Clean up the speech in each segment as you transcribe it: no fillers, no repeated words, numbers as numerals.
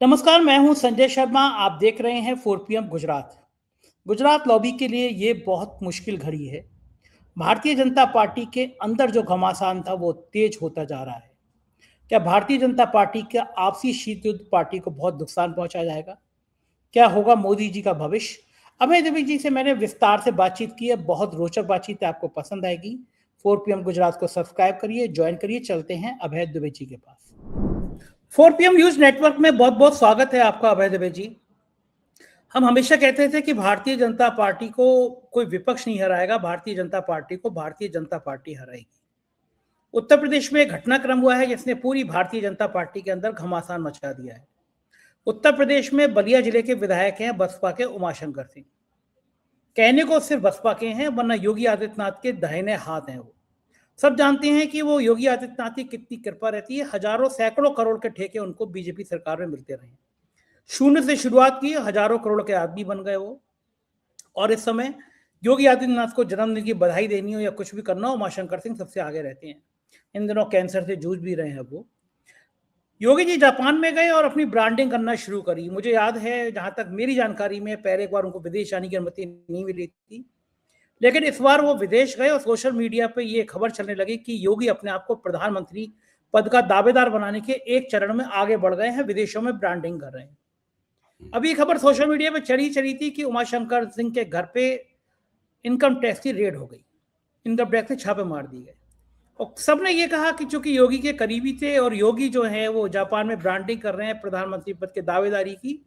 नमस्कार, मैं हूं संजय शर्मा। आप देख रहे हैं 4 पीएम गुजरात। गुजरात लॉबी के लिए ये बहुत मुश्किल घड़ी है। भारतीय जनता पार्टी के अंदर जो घमासान था वो तेज होता जा रहा है। क्या भारतीय जनता पार्टी का आपसी शीत युद्ध पार्टी को बहुत नुकसान पहुंचा जाएगा? क्या होगा मोदी जी का भविष्य? अभय द्विवेदी जी से मैंने विस्तार से बातचीत की है। बहुत रोचक बातचीत है, आपको पसंद आएगी। 4 पीएम गुजरात को सब्सक्राइब करिए, ज्वाइन करिए। चलते हैं अभय द्विवेदी जी के पास। 4 पीएम न्यूज नेटवर्क में बहुत बहुत स्वागत है आपका अभय द्विवेदी जी। हम हमेशा कहते थे कि भारतीय जनता पार्टी को कोई विपक्ष नहीं हराएगा, भारतीय जनता पार्टी को भारतीय जनता पार्टी हराएगी। उत्तर प्रदेश में एक घटनाक्रम हुआ है जिसने पूरी भारतीय जनता पार्टी के अंदर घमासान मचा दिया है। उत्तर प्रदेश में बलिया जिले के विधायक हैं बसपा के उमाशंकर सिंह। कहने को सिर्फ बसपा के हैं, वरना योगी आदित्यनाथ के दाहिने हाथ हैं वो। सब जानते हैं कि वो योगी आदित्यनाथ की कितनी कृपा रहती है। हजारों सैकड़ों करोड़ के ठेके उनको बीजेपी सरकार में मिलते रहे। शून्य से शुरुआत की, हजारों करोड़ के आदमी बन गए वो। और इस समय योगी आदित्यनाथ को जन्मदिन की बधाई देनी हो या कुछ भी करना हो, उमाशंकर सिंह सबसे आगे रहते हैं। इन दिनों कैंसर से जूझ भी रहे हैं वो। योगी जी जापान में गए और अपनी ब्रांडिंग करना शुरू करी। मुझे याद है, जहां तक मेरी जानकारी में, पहले एक बार उनको विदेश जाने की अनुमति नहीं मिली थी, लेकिन इस बार वो विदेश गए और सोशल मीडिया पे ये खबर चलने लगी कि योगी अपने आप को प्रधानमंत्री पद का दावेदार बनाने के एक चरण में आगे बढ़ गए हैं, विदेशों में ब्रांडिंग कर रहे हैं। अभी खबर सोशल मीडिया पे चली थी कि उमाशंकर सिंह के घर पे इनकम टैक्स की रेड हो गई। इनकम टैक्स के छापे मार दिए गए और सबने ये कहा कि चूंकि योगी के करीबी थे और योगी जो है वो जापान में ब्रांडिंग कर रहे हैं प्रधानमंत्री पद के दावेदारी की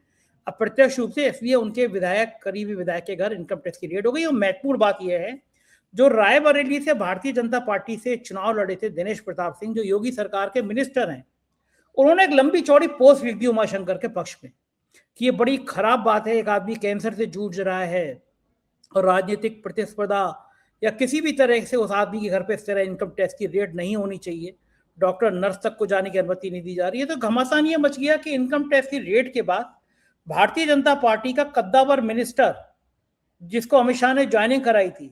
अप्रत्यक्ष रूप से, इसलिए उनके विधायक, करीबी विधायक के घर इनकम टैक्स की रेड हो गई। और महत्वपूर्ण बात यह है, जो रायबरेली से भारतीय जनता पार्टी से चुनाव लड़े थे दिनेश प्रताप सिंह, जो योगी सरकार के मिनिस्टर हैं, उन्होंने एक लंबी चौड़ी पोस्ट लिख दी उमाशंकर के पक्ष में कि ये बड़ी खराब बात है, एक आदमी कैंसर से जूझ रहा है और राजनीतिक प्रतिस्पर्धा या किसी भी तरह से उस आदमी के घर पे इस तरह इनकम टैक्स की रेट नहीं होनी चाहिए। डॉक्टर नर्स तक को जाने की अनुमति नहीं दी जा रही है। तो घमासान ये मच गया कि इनकम टैक्स की रेट के बाद भारतीय जनता पार्टी का कद्दावर मिनिस्टर, जिसको अमित शाह ने ज्वाइनिंग कराई थी,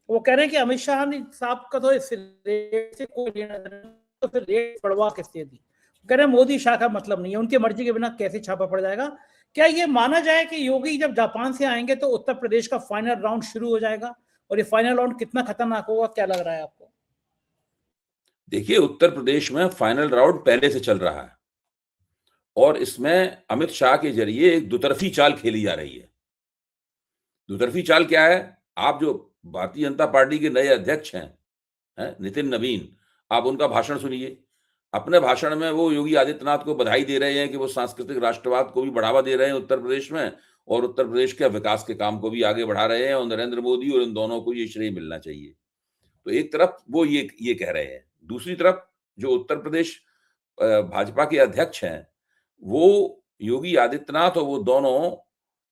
वो कह रहे हैं कि अमित शाह ने साहब का तो इस रेट से कोई लेना देना नहीं, तो फिर रेट पड़वा किसने दी? कह रहे हैं मोदी शाह का मतलब नहीं है, उनकी मर्जी के बिना कैसे छापा पड़ जाएगा। क्या ये माना जाए कि योगी जब जापान से आएंगे तो उत्तर प्रदेश का फाइनल राउंड शुरू हो जाएगा? और ये फाइनल राउंड कितना खतरनाक होगा, क्या लग रहा है आपको? देखिए, उत्तर प्रदेश में फाइनल राउंड पहले से चल रहा है और इसमें अमित शाह के जरिए एक दुतरफी चाल खेली जा रही है। दुतरफी चाल क्या है? आप जो भारतीय जनता पार्टी के नए अध्यक्ष हैं नितिन नवीन, आप उनका भाषण सुनिए। अपने भाषण में वो योगी आदित्यनाथ को बधाई दे रहे हैं कि वो सांस्कृतिक राष्ट्रवाद को भी बढ़ावा दे रहे हैं उत्तर प्रदेश में और उत्तर प्रदेश के विकास के काम को भी आगे बढ़ा रहे हैं और नरेंद्र मोदी और इन दोनों को ये श्रेय मिलना चाहिए। तो एक तरफ वो ये कह रहे हैं, दूसरी तरफ जो उत्तर प्रदेश भाजपा के अध्यक्ष हैं, वो योगी आदित्यनाथ और वो दोनों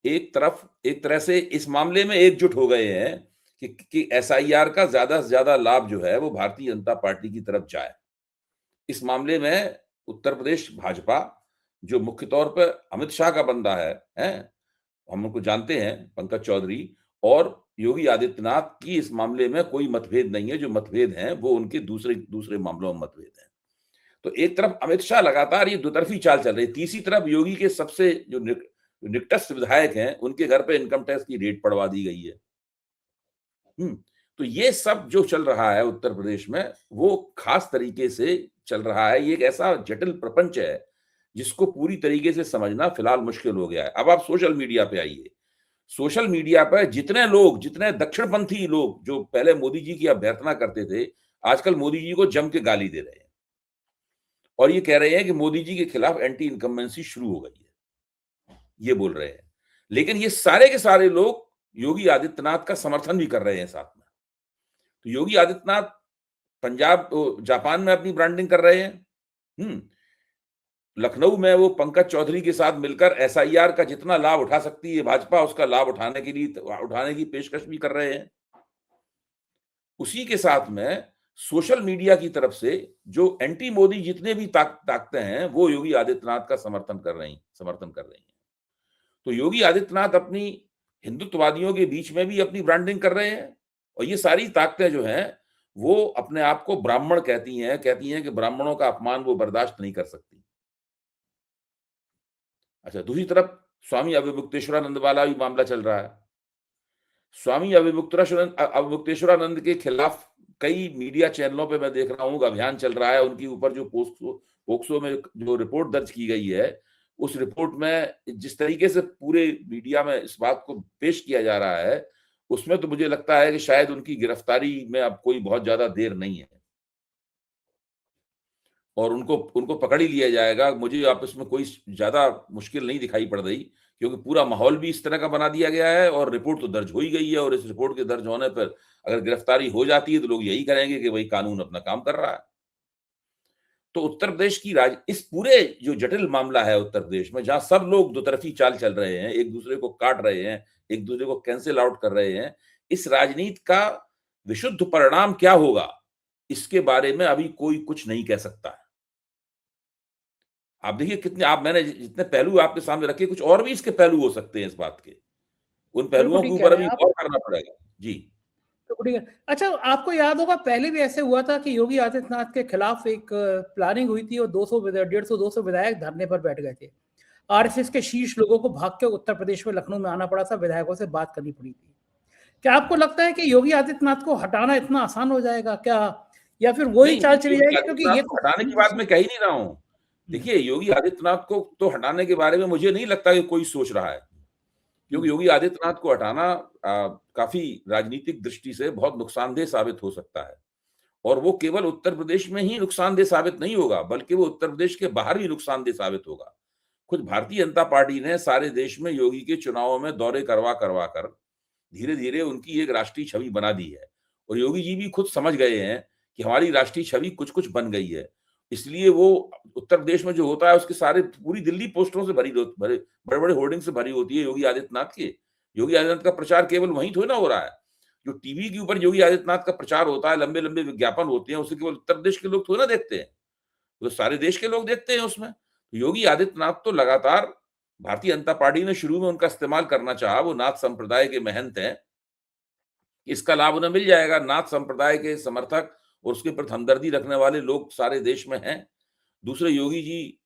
एक तरफ एक तरह से इस मामले में एकजुट हो गए हैं कि एसआईआर का ज्यादा से ज्यादा लाभ जो है वो भारतीय जनता पार्टी की तरफ जाए। इस मामले में उत्तर प्रदेश भाजपा, जो मुख्य तौर पर अमित शाह का बंदा है, हम उनको जानते हैं, पंकज चौधरी, और योगी आदित्यनाथ की इस मामले में कोई मतभेद नहीं है। जो मतभेद हैं वो उनके दूसरे दूसरे मामलों में मतभेद हैं। तो एक तरफ अमित शाह लगातार ये दुतरफी चाल चल रही है, तीसरी तरफ योगी के सबसे जो निकटस्थ विधायक हैं उनके घर पे इनकम टैक्स की रेट पड़वा दी गई है। तो ये सब जो चल रहा है उत्तर प्रदेश में वो खास तरीके से चल रहा है। ये एक ऐसा जटिल प्रपंच है जिसको पूरी तरीके से समझना फिलहाल मुश्किल हो गया है। अब आप सोशल मीडिया पे आइए। सोशल मीडिया पर जितने दक्षिणपंथी लोग जो पहले मोदी जी की अभ्यर्थना करते थे, आजकल मोदी जी को जम के गाली दे रहे हैं और ये कह रहे हैं कि मोदी जी के खिलाफ एंटी इनकम्बेंसी शुरू हो गई है, ये बोल रहे हैं। लेकिन ये सारे के सारे लोग योगी आदित्यनाथ का समर्थन भी कर रहे हैं साथ में। तो योगी आदित्यनाथ पंजाब जापान में अपनी ब्रांडिंग कर रहे हैं। लखनऊ में वो पंकज चौधरी के साथ मिलकर एसआईआर का जितना लाभ उठा सकती है भाजपा, उसका लाभ उठाने की पेशकश भी कर रहे हैं। उसी के साथ में सोशल मीडिया की तरफ से जो एंटी मोदी जितने भी ताकतें हैं वो योगी आदित्यनाथ का समर्थन कर रही हैं। तो योगी आदित्यनाथ अपनी हिंदुत्ववादियों के बीच में भी अपनी ब्रांडिंग कर रहे हैं और ये सारी ताकतें जो हैं वो अपने आप को ब्राह्मण कहती हैं कि ब्राह्मणों का अपमान वो बर्दाश्त नहीं कर सकती। अच्छा, दूसरी तरफ स्वामी अविमुक्तेश्वरानंद वाला भी मामला चल रहा है। स्वामी अविमुक्तेश्वरानंद के खिलाफ कई मीडिया चैनलों पे मैं देख रहा हूँ अभियान चल रहा है। उनके ऊपर जो पोक्सो में जो रिपोर्ट दर्ज की गई है, उस रिपोर्ट में जिस तरीके से पूरे मीडिया में इस बात को पेश किया जा रहा है, उसमें तो मुझे लगता है कि शायद उनकी गिरफ्तारी में अब कोई बहुत ज्यादा देर नहीं है और उनको उनको पकड़ ही लिया जाएगा। मुझे अब इसमें कोई ज्यादा मुश्किल नहीं दिखाई पड़ रही, क्योंकि पूरा माहौल भी इस तरह का बना दिया गया है और रिपोर्ट तो दर्ज हो ही गई है। और इस रिपोर्ट के दर्ज होने पर अगर गिरफ्तारी हो जाती है तो लोग यही करेंगे कि भाई कानून अपना काम कर रहा है। तो उत्तर प्रदेश की इस पूरे जो जटिल मामला है उत्तर प्रदेश में, जहां सब लोग दोतरफी चाल चल रहे हैं, एक दूसरे को काट रहे हैं, एक दूसरे को कैंसिल आउट कर रहे हैं, इस राजनीति का विशुद्ध परिणाम क्या होगा, इसके बारे में अभी कोई कुछ नहीं कह सकता है। आप देखिए कितने मैंने जितने पहलू आपके सामने रखे, कुछ और भी इसके पहलू हो सकते हैं इस बात के। उन बिल्कुल पहलुओं के ठीक कह ऊपर रहे अभी हैं आप। गौर करना पड़ेगा। जी। बिल्कुल ठीक है। अच्छा, आपको याद होगा पहले भी ऐसे हुआ था कि योगी आदित्यनाथ के खिलाफ एक प्लानिंग हुई थी और 200 150 200 विधायक धरने पर बैठ गए थे। आरएसएस के शीर्ष लोगों को भाग के उत्तर प्रदेश में लखनऊ में आना पड़ा था, विधायकों से बात करनी पड़ी थी। क्या आपको लगता है कि योगी आदित्यनाथ को हटाना इतना आसान हो जाएगा क्या, या फिर वही नहीं, चाल चली योगी जाएगी? क्योंकि आदित्यनाथ ये को तो हटाने की बात मैं कह ही नहीं रहा हूँ। देखिए, योगी आदित्यनाथ को तो हटाने के बारे में मुझे नहीं लगता कि कोई सोच रहा है, क्योंकि योगी आदित्यनाथ को हटाना काफी राजनीतिक दृष्टि से बहुत नुकसानदेह साबित हो सकता है। और वो केवल उत्तर प्रदेश में ही नुकसानदेह साबित नहीं होगा, बल्कि वो उत्तर प्रदेश के बाहर भी नुकसानदेह साबित होगा। खुद भारतीय जनता पार्टी ने सारे देश में योगी के चुनावों में दौरे करवा करवा कर धीरे-धीरे उनकी एक राष्ट्रीय छवि बना दी है। और योगी जी भी खुद समझ गए हैं कि हमारी राष्ट्रीय छवि कुछ-कुछ बन गई है। इसलिए वो उत्तर प्रदेश में जो होता है उसके सारे पूरी दिल्ली पोस्टरों से बड़े-बड़े होर्डिंग से भरी होती है योगी आदित्यनाथ के। योगी आदित्यनाथ का प्रचार केवल वहीं थोड़ी ना हो रहा है। जो टीवी के ऊपर योगी आदित्यनाथ का प्रचार होता है, लंबे-लंबे विज्ञापन होते हैं, उसे केवल उत्तर प्रदेश के लोग थोड़ी ना देखते हैं। वो तो सारे देश के लोग देखते हैं उसमें। योगी आदित्यनाथ तो लगातार भारतीय जनता पार्टी ने शुरू में उनका इस्तेमाल करना चाहा, वो नाथ संप्रदाय के महंत हैं। इसका लाभ उन्हें मिल जाएगा। नाथ संप्रदाय के समर्थक और उसके प्रति हमदर्दी रखने वाले लोग सारे देश में हैं। दूसरे, योगी जी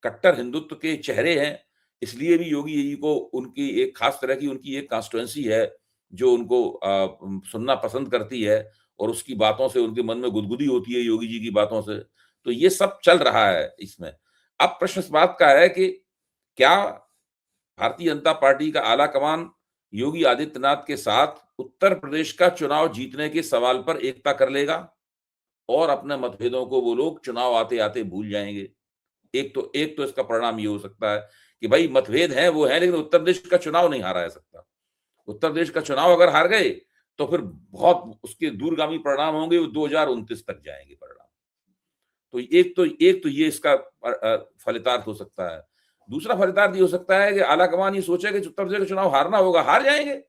कट्टर हिंदुत्व के चेहरे हैं, इसलिए भी योगी जी को उनकी एक खास तरह की उनकी एक कॉन्स्टिट्यूएंसी है, जो उनको सुनना पसंद करती है और उसकी बातों से उनके मन में गुदगुदी होती है योगी जी की बातों से। तो ये सब चल रहा है इसमें। अब प्रश्न इस बात का है कि क्या भारतीय जनता पार्टी का आला कमान योगी आदित्यनाथ के साथ उत्तर प्रदेश का चुनाव जीतने के सवाल पर एकता कर लेगा और अपने मतभेदों को वो लोग चुनाव आते-आते भूल जाएँगे। एक तो इसका परिणाम ये हो सकता है कि भाई मतभेद हैं, वो हैं, लेकिन उत्तर प्रदेश का चुनाव नहीं हारा जा सकता। उत्तर प्रदेश का चुनाव अगर हार गए, तो फिर बहुत उसके दूरगामी परिणाम होंगे, वो 2029 तक जाएँगे परिणाम। तो एक तो ये इसका फलितार्थ हो सकता है। दूसरा फलितार्थ ये हो सकता है कि आलाकमान ये सोचे कि उत्तर प्रदेश का चुनाव हारना होगा, हार जाएँगे।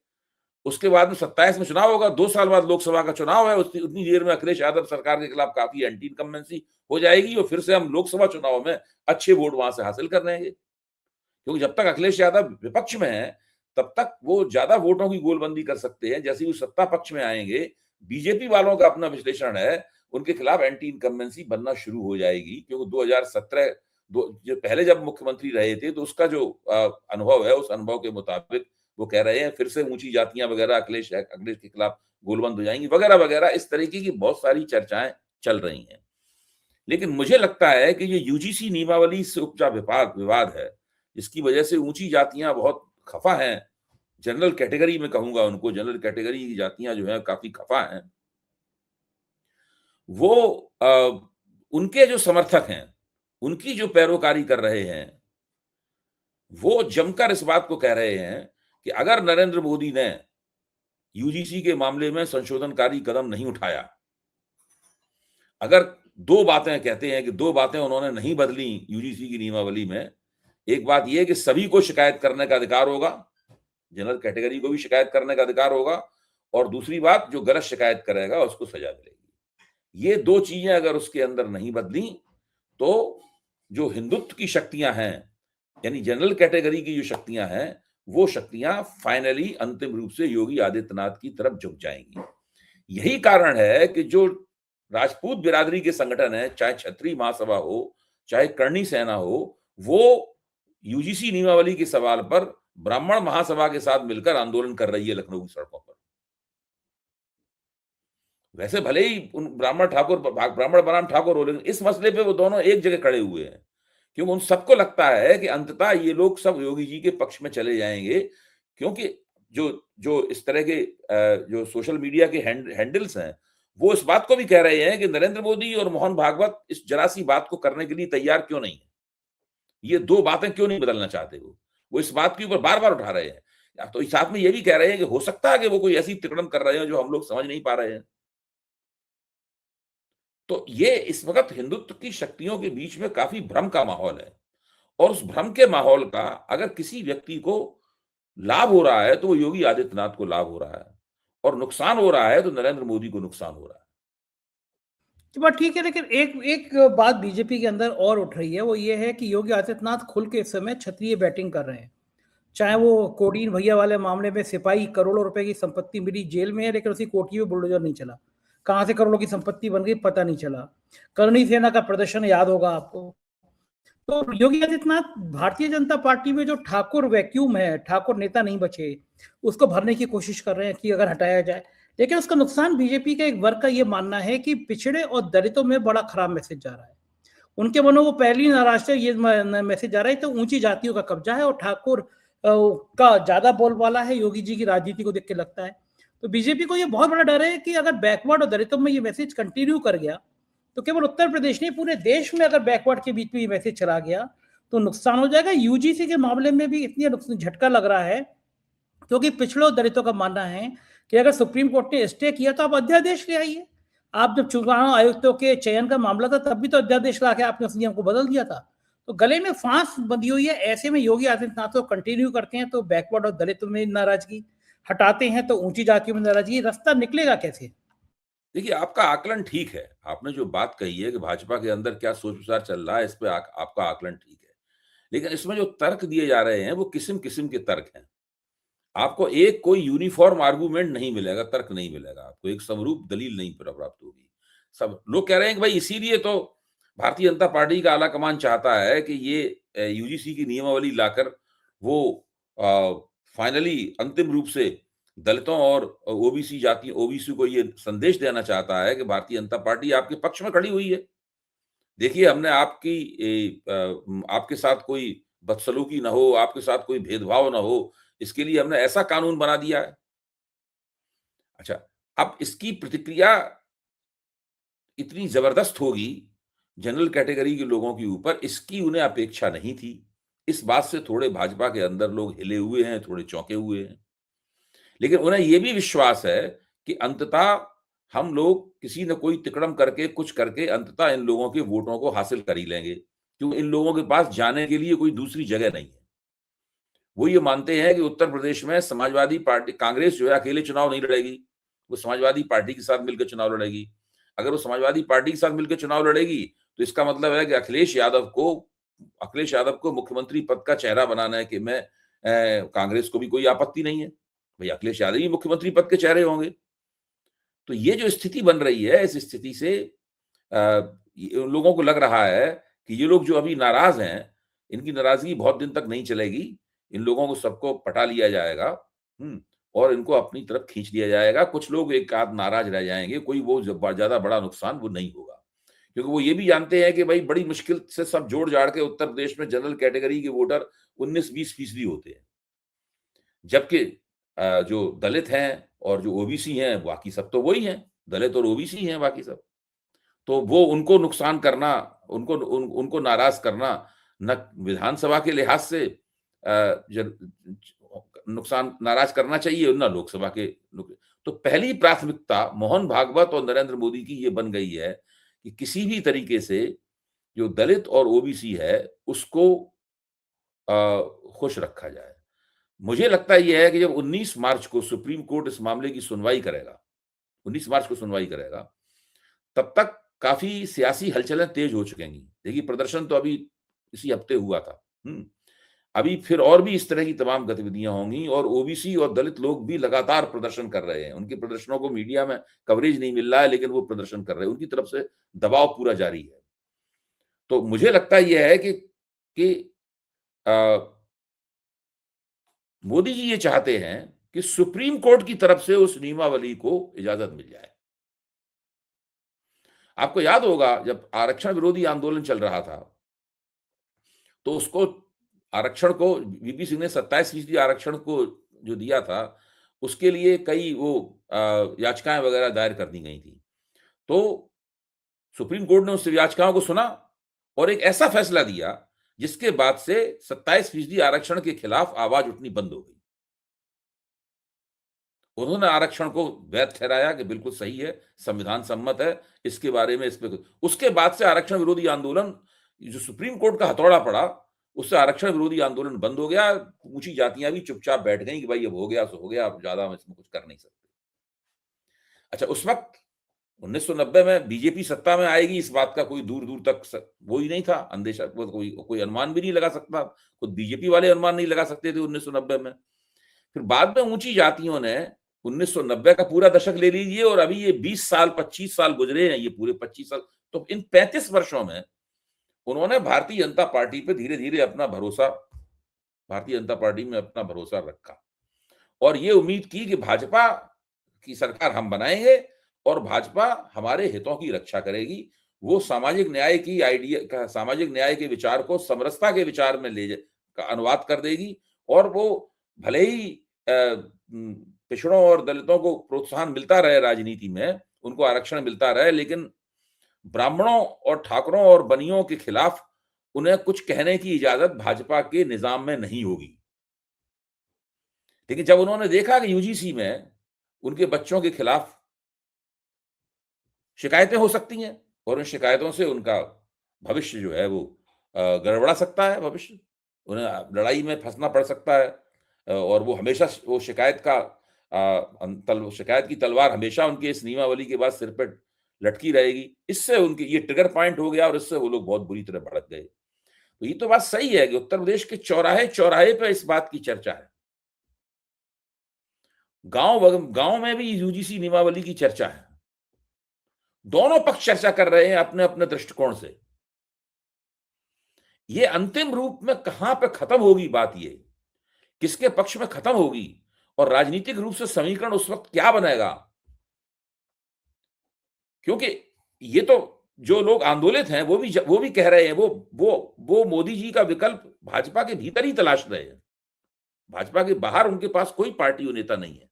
उसके बाद में 27 में चुनाव होगा, 2 साल बाद लोकसभा का चुनाव है, उतनी उतनी देर में अखिलेश यादव सरकार के खिलाफ काफ़ी एंटी इनकम्बेंसी हो जाएगी और फिर से हम लोकसभा चुनाव में अच्छे वोट वहाँ से हासिल कर लेंगे। क्योंकि जब तक अखिलेश यादव विपक्ष में हैं, तब तक वो ज़्यादा वोटों की गोलबंदी कर सकते हैं। जैसे ही वो सत्ता पक्ष में आएँगे, बीजेपी वालों का अपना विश्लेषण है, उनके खिलाफ एंटी इनकम्बेंसी बनना शुरू हो जाएगी। क्योंकि 2017 जो पहले जब मुख्यमंत्री रहे थे, तो उसका जो अनुभव है, उस अनुभव के मुताबिक वो कह रहे हैं फिर से ऊँची जातियाँ वगैरह अखिलेश के खिलाफ गोलबंद हो जाएँगी, वगैरह-वगैरह इस तरीके की बहुत सारी चर्चाएँ चल रही हैं। लेकिन मुझे लगता है कि ये यूजीसी नियमावली से उपजा विवाद है, इसकी वजह से ऊँची जातियाँ बहुत खफ़ा हैं। जनरल कैटेगरी में कहूँगा उनको, जनरल कैटेगरी की जातियाँ जो हैं काफ़ी खफ़ा हैं। वो उनके जो समर्थक हैं, उनकी जो पैरोकारी कर रहे हैं, वो जमकर इस बात को कह रहे हैं कि अगर नरेंद्र मोदी ने यूजीसी के मामले में संशोधनकारी कदम नहीं उठाया, अगर 2 बातें कहते हैं कि 2 बातें उन्होंने नहीं बदली यूजीसी की नियमावली में, एक बात ये है कि सभी को शिकायत करने का अधिकार होगा, जनरल कैटेगरी को भी शिकायत करने का अधिकार होगा और दूसरी बात, जो गलत शिकायत करेगा उसको सजा मिलेगी। ये 2 चीजें अगर उसके अंदर नहीं बदली, तो जो हिंदुत्व की शक्तियां हैं, यानी जनरल कैटेगरी की जो शक्तियां हैं, वो शक्तियां फाइनली अंतिम रूप से योगी आदित्यनाथ की तरफ झुक जाएंगी। यही कारण है कि जो राजपूत बिरादरी के संगठन है, चाहे क्षत्रिय महासभा हो, चाहे करणी सेना हो, वो यूजीसी नियमावली के सवाल पर ब्राह्मण महासभा के साथ मिलकर आंदोलन कर रही है लखनऊ की सड़कों पर। वैसे भले ही उन ब्राह्मण बनाम ठाकुर हो, लेकिन इस मसले पे वो दोनों एक जगह खड़े हुए हैं, क्योंकि उन सबको लगता है कि अंततः ये लोग सब योगी जी के पक्ष में चले जाएंगे, क्योंकि जो जो इस तरह के जो सोशल मीडिया के हैंडल्स हैं, वो इस बात को भी कह रहे हैं कि नरेंद्र मोदी और मोहन भागवत इस जरा सी बात को करने के लिए तैयार क्यों नहीं है, ये दो बातें क्यों नहीं बदलना चाहते। वो इस बात के ऊपर बार बार उठा रहे हैं। तो साथ में ये भी कह रहे हैं कि हो सकता है कि वो कोई ऐसी तिकड़म कर रहे हो जो हम लोग समझ नहीं पा रहे हैं। तो ये इस वक्त हिंदुत्व की शक्तियों के बीच में काफी भ्रम का माहौल है, और उस भ्रम के माहौल का अगर किसी व्यक्ति को लाभ हो रहा है तो वो योगी आदित्यनाथ को लाभ हो रहा है, और नुकसान हो रहा है तो नरेंद्र मोदी को नुकसान हो रहा है। तो बात ठीक है, लेकिन एक एक बात बीजेपी के अंदर और उठ रही है, वो ये है कि योगी आदित्यनाथ खुल के इस समय क्षत्रिय बैटिंग कर रहे हैं। चाहे वो कोडीन भैया वाले मामले में सिपाही करोड़ों रुपए की संपत्ति मिली, जेल में है, लेकिन उसकी कोठी में बुलडोजर नहीं चला। कहां से करोड़ों की संपत्ति बन गई पता नहीं चला। करणी सेना का प्रदर्शन याद होगा आपको। तो योगी आदित्यनाथ भारतीय जनता पार्टी में जो ठाकुर वैक्यूम है, ठाकुर नेता नहीं बचे, उसको भरने की कोशिश कर रहे हैं कि अगर हटाया जाए। लेकिन उसका नुकसान बीजेपी का एक वर्ग का ये मानना है कि पिछड़े और दलितों में बड़ा खराब मैसेज जा रहा है। उनके मनों को पहली नाराजगी ये मैसेज जा रहा है तो ऊंची जातियों का कब्जा है और ठाकुर का ज्यादा बोलबाला है, योगी जी की राजनीति को देख के लगता है। तो बीजेपी को ये बहुत बड़ा डर है कि अगर बैकवर्ड और दलितों में ये मैसेज कंटिन्यू कर गया तो केवल उत्तर प्रदेश नहीं, पूरे देश में अगर बैकवर्ड के बीच में ये मैसेज चला गया तो नुकसान हो जाएगा। यूजीसी के मामले में भी इतनी झटका लग रहा है, क्योंकि पिछड़ों दलितों का मानना है कि अगर सुप्रीम कोर्ट ने स्टे किया तो आप अध्यादेश ले आइए। आप जब चुनाव आयुक्तों के चयन का मामला था तब भी तो अध्यादेश लाके आपने उस नियम को बदल दिया था। तो गले में फांस बंधी हुई है। ऐसे में योगी आदित्यनाथ को कंटिन्यू करते हैं तो बैकवर्ड और दलितों में नाराजगी, हटाते हैं तो ऊंची जातियों में नाराजगी, रास्ता निकलेगा कैसे? देखिए, आपका आकलन ठीक है। आपने जो बात कही है कि भाजपा के अंदर क्या सोच विचार चल रहा है, इस पे आपका आकलन ठीक है। लेकिन इसमें जो तर्क दिए जा रहे हैं वो किस्म-किस्म के तर्क हैं। आपको एक कोई यूनिफॉर्म आर्गुमेंट नहीं मिलेगा, तर्क नहीं मिलेगा, आपको एक समरूप दलील नहीं प्राप्त होगी। सब लोग कह रहे हैं कि भाई इसीलिए तो भारतीय जनता पार्टी का आला कमान चाहता है कि ये यूजीसी की नियमावली लाकर वो फाइनली अंतिम रूप से दलितों और ओबीसी को ये संदेश देना चाहता है कि भारतीय जनता पार्टी आपके पक्ष में खड़ी हुई है। देखिए, हमने आपके साथ कोई बदसलूकी ना हो, आपके साथ कोई भेदभाव ना हो, इसके लिए हमने ऐसा कानून बना दिया है। अच्छा, अब इसकी प्रतिक्रिया इतनी जबरदस्त होगी जनरल कैटेगरी के लोगों के ऊपर, इसकी उन्हें अपेक्षा नहीं थी। इस बात से थोड़े भाजपा के अंदर लोग हिले हुए हैं, थोड़े चौंके हुए हैं। लेकिन उन्हें ये भी विश्वास है कि अंततः हम लोग किसी न कोई तिकड़म करके, कुछ करके अंततः इन लोगों के वोटों को हासिल कर ही लेंगे, क्योंकि इन लोगों के पास जाने के लिए कोई दूसरी जगह नहीं है। वो ये मानते हैं कि उत्तर प्रदेश में समाजवादी पार्टी, कांग्रेस जो है अकेले चुनाव नहीं लड़ेगी, वो समाजवादी पार्टी के साथ मिलकर चुनाव लड़ेगी। अगर वो समाजवादी पार्टी के साथ मिलकर चुनाव लड़ेगी तो इसका मतलब है कि अखिलेश यादव को मुख्यमंत्री पद का चेहरा बनाने के में कांग्रेस को भी कोई आपत्ति नहीं है। भाई अखिलेश यादव ही मुख्यमंत्री पद के चेहरे होंगे। तो ये जो स्थिति बन रही है, इस स्थिति से लोगों को लग रहा है कि ये लोग जो अभी नाराज हैं, इनकी नाराजगी बहुत दिन तक नहीं चलेगी। इन लोगों को सबको पटा लिया जाएगा, और इनको अपनी तरफ खींच लिया जाएगा। कुछ लोग एक आध नाराज रह जाएंगे, कोई वो ज्यादा बड़ा नुकसान वो नहीं होगा, क्योंकि वो ये भी जानते हैं कि भाई बड़ी मुश्किल से सब जोड़ जाड़ के उत्तर प्रदेश में जनरल कैटेगरी के वोटर 19-20% होते हैं, जबकि जो दलित हैं और जो ओबीसी हैं, बाकी सब तो वही हैं, दलित और ओबीसी हैं बाकी सब। तो वो उनको नुकसान करना, उनको नाराज करना, न विधानसभा के लिहाज से नुकसान नाराज करना चाहिए, न लोकसभा के। तो पहली प्राथमिकता मोहन भागवत और नरेंद्र मोदी की ये बन गई है कि किसी भी तरीके से जो दलित और ओबीसी है उसको खुश रखा जाए। मुझे लगता है कि जब 19 मार्च को सुप्रीम कोर्ट इस मामले की सुनवाई करेगा, 19 मार्च को सुनवाई करेगा, तब तक काफी सियासी हलचलें तेज हो चुकेंगी। देखिए, प्रदर्शन तो अभी इसी हफ्ते हुआ था। अभी फिर और भी इस तरह की तमाम गतिविधियां होंगी, और ओबीसी और दलित लोग भी लगातार प्रदर्शन कर रहे हैं। उनके प्रदर्शनों को मीडिया में कवरेज नहीं मिल रहा है, लेकिन वो प्रदर्शन कर रहे हैं, उनकी तरफ से दबाव पूरा जारी है। तो मुझे लगता यह है कि मोदी जी ये चाहते हैं कि सुप्रीम कोर्ट की तरफ से उस नियमावली को इजाजत मिल जाए। आपको याद होगा जब आरक्षण विरोधी आंदोलन चल रहा था, तो उसको आरक्षण को वीपी सिंह ने 27% आरक्षण को जो दिया था, उसके लिए कई वो याचिकाएं वगैरह दायर कर दी गई थी। तो सुप्रीम कोर्ट ने उस याचिकाओं को सुना और एक ऐसा फैसला दिया जिसके बाद से 27% आरक्षण के खिलाफ आवाज उठनी बंद हो गई। उन्होंने आरक्षण को वैध ठहराया कि बिल्कुल सही है, संविधान सम्मत है, इसके बारे में उसके बाद से आरक्षण विरोधी आंदोलन, जो सुप्रीम कोर्ट का हथौड़ा पड़ा, उससे आरक्षण विरोधी आंदोलन बंद हो गया। ऊंची जातियां भी चुपचाप बैठ गई कि भाई अब हो गया सो हो गया, अब ज्यादा हम इसमें कुछ कर नहीं सकते। अच्छा, उस वक्त 1990 में बीजेपी सत्ता में आएगी, इस बात का कोई दूर दूर तक वो ही नहीं था, अंदेशा, कोई अनुमान भी नहीं लगा सकता। खुद बीजेपी वाले अनुमान नहीं लगा सकते थे 1990 में। फिर बाद में ऊंची जातियों ने 1990 का पूरा दशक ले लीजिए और अभी ये 20 साल 25 साल गुजरे हैं, ये पूरे 25 साल, तो इन 35 वर्षों में उन्होंने भारतीय जनता पार्टी पे धीरे धीरे अपना भरोसा, भारतीय जनता पार्टी में अपना भरोसा रखा और ये उम्मीद की कि भाजपा की सरकार हम बनाएंगे और भाजपा हमारे हितों की रक्षा करेगी। वो सामाजिक न्याय की आइडिया, सामाजिक न्याय के विचार को समरसता के विचार में का अनुवाद कर देगी और वो भले ही पिछड़ों और दलितों को प्रोत्साहन मिलता रहे राजनीति में, उनको आरक्षण मिलता रहे, लेकिन ब्राह्मणों और ठाकुरों और बनियों के खिलाफ उन्हें कुछ कहने की इजाजत भाजपा के निजाम में नहीं होगी। लेकिन जब उन्होंने देखा कि यूजीसी में उनके बच्चों के खिलाफ शिकायतें हो सकती हैं और उन शिकायतों से उनका भविष्य जो है वो गड़बड़ा सकता है, भविष्य उन्हें लड़ाई में फंसना पड़ सकता है और वो हमेशा वो शिकायत की तलवार हमेशा उनके इस नियमावली के बाद सिर पर लटकी रहेगी। इससे उनके ये ट्रिगर पॉइंट हो गया और इससे वो लोग बहुत बुरी तरह भड़क गए। तो ये तो बात सही है कि उत्तर प्रदेश के चौराहे चौराहे पे इस बात की चर्चा है, गांव में भी यूजीसी नियमावली की चर्चा है। दोनों पक्ष चर्चा कर रहे हैं अपने अपने दृष्टिकोण से। ये अंतिम रूप में कहां पे खत्म होगी बात, ये किसके पक्ष में खत्म होगी और राजनीतिक रूप से समीकरण उस वक्त क्या बनेगा, क्योंकि ये तो जो लोग आंदोलित हैं वो भी कह रहे हैं, वो मोदी जी का विकल्प भाजपा के भीतर ही तलाश रहे हैं। भाजपा के बाहर उनके पास कोई पार्टी नेता नहीं है।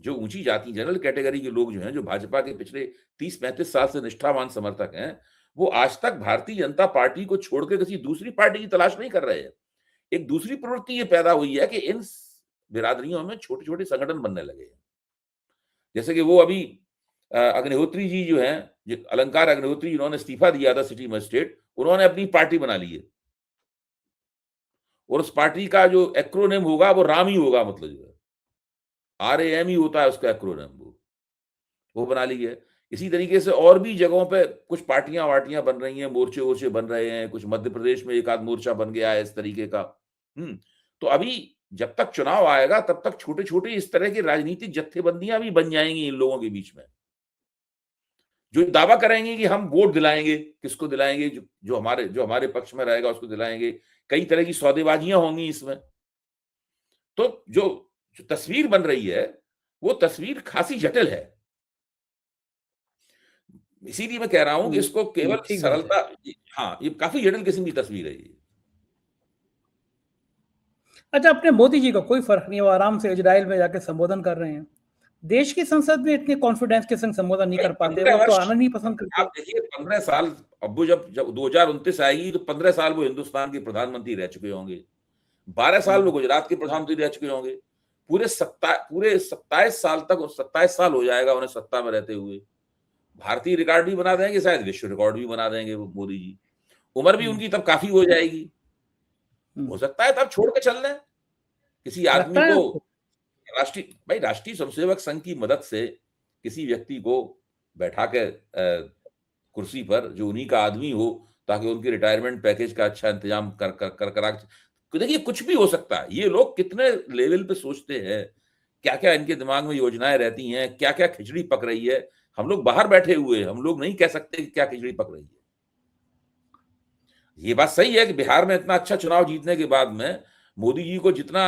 जो ऊंची जाति जनरल कैटेगरी के लोग जो हैं, जो भाजपा के पिछले 30-35 साल से निष्ठावान समर्थक हैं, वो आज तक भारतीय जनता पार्टी को छोड़कर किसी दूसरी पार्टी की तलाश नहीं कर रहे हैं। एक दूसरी प्रवृत्ति ये पैदा हुई है कि इन बिरादरियों में छोटे छोटे संगठन बनने लगे हैं। जैसे कि वो अभी अग्निहोत्री जी जो हैं, जो अलंकार अग्निहोत्री, जिन्होंने इस्तीफा दिया था सिटी मजिस्ट्रेट, उन्होंने अपनी पार्टी बना ली है और उस पार्टी का जो एक्रोनिम होगा वो राम ही होगा, मतलब जो है RAM ही होता है उसका एक्रोनिम, वो बना ली है। इसी तरीके से और भी जगहों पे कुछ पार्टियां वार्टियां बन रही हैं, मोर्चे वोर्चे बन रहे हैं, कुछ मध्य प्रदेश में एक आध मोर्चा बन गया है इस तरीके का। तो अभी जब तक चुनाव आएगा तब तक छोटे छोटे इस तरह की राजनीतिक जत्थेबंदियां भी बन जाएंगी इन लोगों के बीच में, जो दावा करेंगे कि हम वोट दिलाएंगे। किसको दिलाएंगे? जो हमारे पक्ष में रहेगा उसको दिलाएंगे। कई तरह की सौदेबाजियां होंगी इसमें। तो जो तस्वीर बन रही है वो तस्वीर खासी जटिल है। इसीलिए मैं कह रहा हूं कि इसको केवल सरलता, हाँ, ये काफी जटिल किस्म की तस्वीर है ये। अच्छा, अपने मोदी जी को कोई फर्क नहीं है, वो आराम से इजराइल में जाके संबोधन कर रहे हैं। देश की संसद में इतने कॉन्फिडेंस के संग संबोधन नहीं कर पाते, वो तो आना नहीं पसंद करते। आप देखिए 15 साल, अब वो जब 2029 आएगी तो 15 साल वो हिंदुस्तान के प्रधानमंत्री रह चुके होंगे, 12 साल वो गुजरात के प्रधानमंत्री रह चुके होंगे, पूरे 27 साल तक, 27 साल हो जाएगा उन्हें सत्ता में रहते हुए। भारतीय रिकॉर्ड भी बना देंगे, शायद विश्व रिकॉर्ड भी बना देंगे वो मोदी जी। उम्र भी उनकी तब काफी हो जाएगी, हो सकता है तब छोड़ के चल दें किसी आदमी को। राष्ट्रीय स्वयंसेवक संघ की मदद से किसी व्यक्ति को बैठा के कुर्सी पर, जो उन्हीं का आदमी हो, ताकि उनके रिटायरमेंट पैकेज का अच्छा इंतजाम करा। देखिए कुछ भी हो सकता है। ये लोग कितने लेवल पे सोचते हैं, क्या क्या इनके दिमाग में योजनाएं रहती हैं, क्या क्या खिचड़ी पक रही है। हम लोग बाहर बैठे हुए, हम लोग नहीं कह सकते कि क्या खिचड़ी पक रही है। ये बात सही है कि बिहार में इतना अच्छा चुनाव जीतने के बाद में मोदी जी को जितना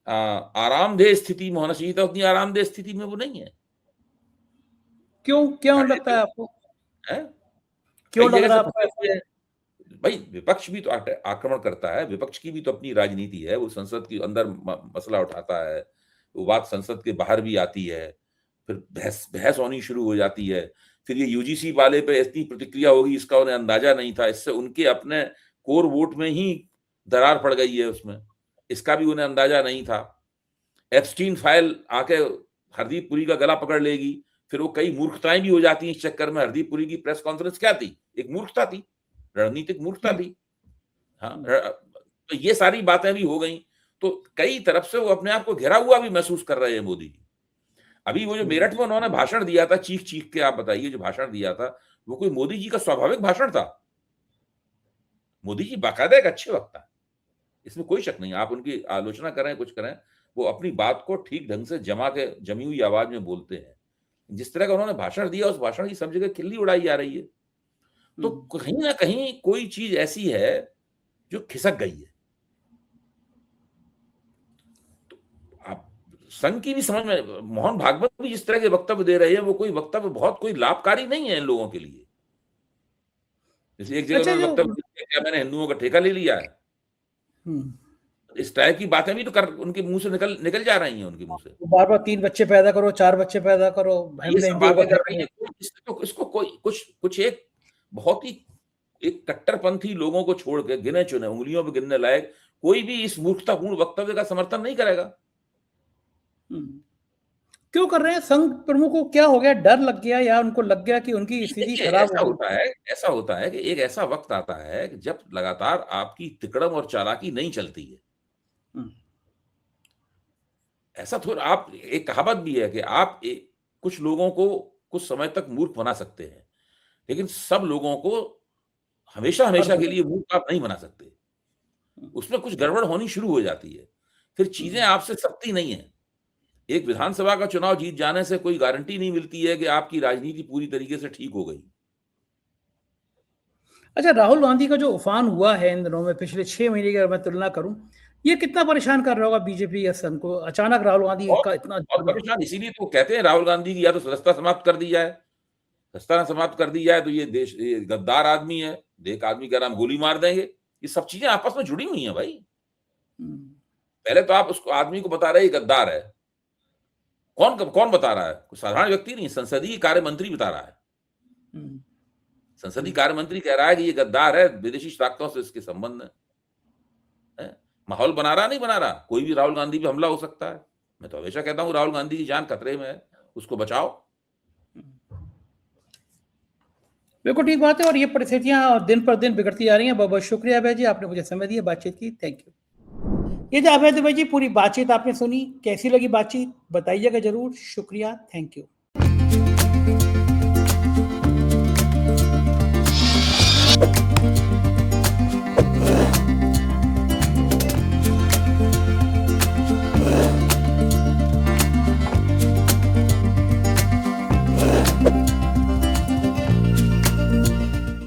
आरामदेह स्थिति में होना चाहिए था, उतनी आरामदेह स्थिति में वो नहीं है। क्यों लगता है आपको? क्यों लग रहा है आपको ऐसा? भाई विपक्ष भी तो आक्रमण करता है, विपक्ष की भी तो अपनी राजनीति है, वो संसद के अंदर मसला उठाता है, वो बात संसद के बाहर भी आती है, फिर बहस होनी शुरू हो जाती है, फिर ये यूजीसी वाले पे इतनी प्रतिक्रिया होगी इसका उन्हें अंदाजा नहीं था, इससे उनके अपने कोर वोट में ही दरार पड़ गई है उसमें, इसका भी उन्हें अंदाजा नहीं था। एप्स्टीन फाइल आके हरदीप पुरी का गला पकड़ लेगी, फिर वो कई मूर्खताएं भी हो जाती हैं इस चक्कर में। हरदीप पुरी की प्रेस कॉन्फ्रेंस क्या थी? एक मूर्खता थी, रणनीतिक मूर्खता थी। हाँ, तो ये सारी बातें भी हो गई, तो कई तरफ से वो अपने आप को घिरा हुआ भी महसूस कर रहे हैं मोदी जी। अभी वो जो मेरठ में उन्होंने भाषण दिया था, चीख के, आप बताइए, जो भाषण दिया था वो कोई मोदी जी का स्वाभाविक भाषण था? मोदी जी बाकायदा एक अच्छे वक्ता है, इसमें कोई शक नहीं। आप उनकी आलोचना करें, कुछ करें, वो अपनी बात को ठीक ढंग से जमी हुई आवाज में बोलते हैं। जिस तरह का उन्होंने भाषण दिया, उस भाषण की सब जगह खिल्ली उड़ाई जा रही है। तो कहीं ना कहीं कोई चीज ऐसी है जो खिसक गई है। तो आप संघ की भी समझ में, मोहन भागवत भी जिस तरह के वक्तव्य दे रहे हैं, वो कोई वक्तव्य बहुत कोई लाभकारी नहीं है इन लोगों के लिए। जैसे एक जगह उन्होंने वक्तव्य दिया, क्या मैंने हिंदुओं का ठेका ले लिया है? इस टाइप की बातें भी तो उनके मुंह से निकल जा रही हैं, उनके मुंह से। बार बार 3 बच्चे पैदा करो, 4 बच्चे पैदा करो, ये सब बातें कर रही हैं। इसको कोई कुछ एक बहुत ही एक कट्टरपंथी लोगों को छोड़ के, गिने चुने, उंगलियों पे गिनने लायक कोई भी इस मूर्खतापूर्ण वक्तव्य का समर्थन नहीं करेगा। क्यों कर रहे हैं? संघ प्रमुख को क्या हो गया? डर लग गया, या उनको लग गया कि उनकी स्थिति खराब हो गई? ऐसा होता है कि एक ऐसा वक्त आता है कि जब लगातार आपकी तिकड़म और चालाकी नहीं चलती है। ऐसा थोड़ा, आप, एक कहावत भी है कि आप कुछ लोगों को कुछ समय तक मूर्ख बना सकते हैं, लेकिन सब लोगों को हमेशा के लिए मूर्ख आप नहीं बना सकते। उसमें कुछ गड़बड़ होनी शुरू हो जाती है, फिर चीजें आपसे सकती नहीं है। एक विधानसभा का चुनाव जीत जाने से कोई गारंटी नहीं मिलती है कि आपकी राजनीति पूरी तरीके से ठीक हो गई। अच्छा, राहुल गांधी का जो उफान हुआ है इन दिनों में, पिछले 6 महीने की अगर मैं तुलना करूं, ये कितना परेशान कर रहा होगा बीजेपी या संघ को? अचानक राहुल गांधी का इतना और परेशान, इसीलिए तो कहते हैं राहुल गांधी की या तो सदस्यता समाप्त कर दी जाए, सदस्यता समाप्त कर दी जाए तो ये गद्दार आदमी है, एक आदमी का नाम गोली मार देंगे। ये सब चीजें आपस में जुड़ी हुई हैं भाई। पहले तो आप उसको आदमी को बता रहे हैं गद्दार है, कौन बता रहा है? कोई साधारण व्यक्ति नहीं, संसदीय कार्य मंत्री बता रहा है। संसदीय कार्य मंत्री कह रहा है कि ये गद्दार है, विदेशी ताकतों से इसके संबंध है। माहौल बना रहा, नहीं बना रहा? कोई भी राहुल गांधी पे हमला हो सकता है। मैं तो हमेशा कहता हूं राहुल गांधी की जान खतरे में है, उसको बचाओ। बिल्कुल ठीक बात है, और ये परिस्थितियां दिन पर दिन बिगड़ती जा रही हैं। बहुत बहुत शुक्रिया अभय जी, आपने मुझे समय दिया, बातचीत की, थैंक यू। ये जो अभय दुबे जी, पूरी बातचीत आपने सुनी, कैसी लगी बातचीत बताइएगा जरूर। शुक्रिया, थैंक यू।